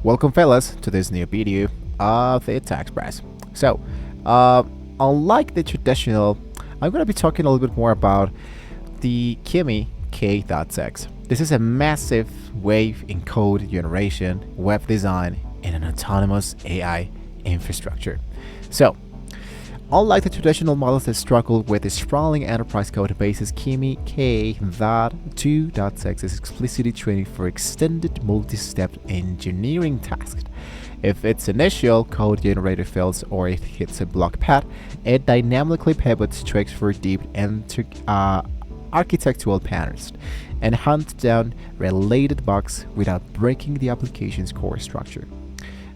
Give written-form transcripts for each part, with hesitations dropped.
Welcome fellas to this new video of the Tech Express. So, uh, unlike the traditional, I'm going to be talking a little bit more about the Kimi K2.6. This is a massive wave in code generation, web design, and an autonomous AI infrastructure. So, unlike the traditional models that struggle with the sprawling enterprise code bases, Kimi K2.6 is explicitly trained for extended multi-step engineering tasks. If its initial code generator fails or it hits a block path, it dynamically pivots, checks for deep architectural patterns, and hunts down related bugs without breaking the application's core structure.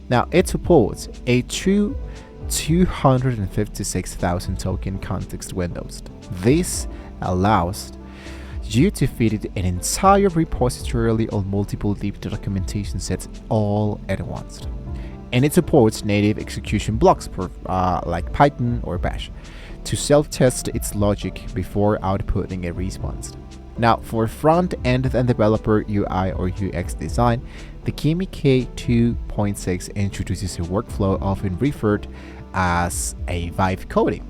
Now, it supports a true 256,000 token context windows. This allows you to feed it an entire repository on multiple deep documentation sets all at once. And it supports native execution blocks like Python or Bash to self-test its logic before outputting a response. Now, for front-end and developer UI or UX design, the Kimi K2.6 introduces a workflow often referred as a vibe coding,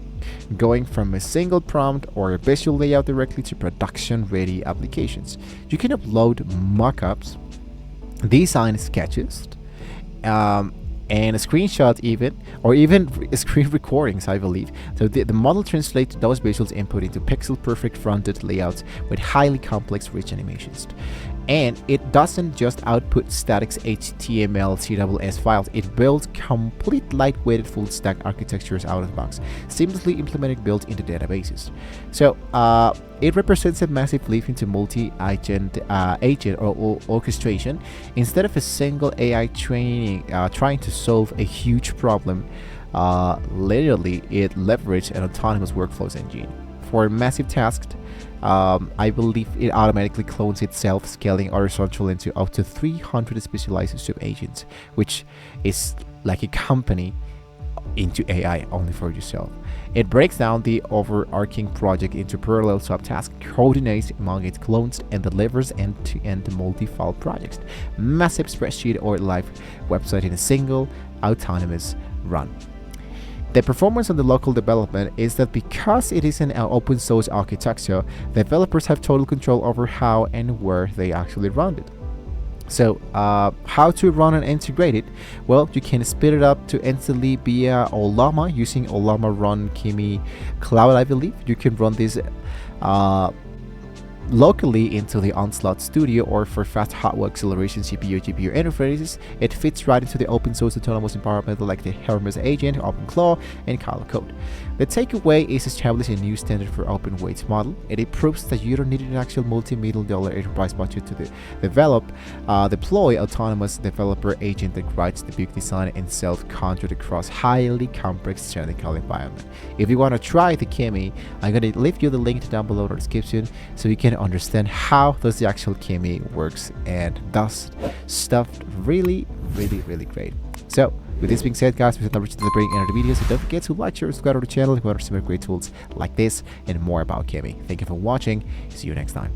going from a single prompt or a visual layout directly to production-ready applications. You can upload mockups, design sketches, and a screenshot even screen recordings, I believe. So the model translates those visuals input into pixel-perfect front-end layouts with highly complex, rich animations. And it doesn't just output static HTML, CSS files, it builds complete lightweighted full-stack architectures out of the box, seamlessly implemented built into databases. So it represents a massive leap into multi-agent or orchestration. Instead of a single AI training trying to solve a huge problem, literally it leveraged an autonomous workflows engine. For massive tasks, I believe it automatically clones itself, scaling horizontal into up to 300 specialized sub-agents, which is like a company into AI only for yourself. It breaks down the overarching project into parallel subtasks, coordinates among its clones, and delivers end-to-end multi-file projects, massive spreadsheet or live website in a single autonomous run. The performance on the local development is that because it is an open source architecture, developers have total control over how and where they actually run it. So, how to run and integrate it? Well, you can speed it up to instantly via Ollama using Ollama Run Kimi Cloud, I believe. You can run this locally into the Onslaught Studio or for fast hardware acceleration CPU-GPU interfaces. It fits right into the open source autonomous environment like the Hermes agent, OpenClaw, and Kalo Code. The takeaway is establish a new standard for open weights model, and it proves that you don't need an actual multi-million-dollar enterprise budget to deploy autonomous developer agent that writes the big design and self-controlled across highly complex technical environment. If you want to try the Kimi, I'm going to leave you the link down below in the description so you can understand how does the actual Kimi works and does stuff really great. So with this being said, guys, we have reached the break end of the video, so don't forget to like, share, subscribe to the channel if you want to see more great tools like this and more about Kimi. Thank you for watching. See you next time.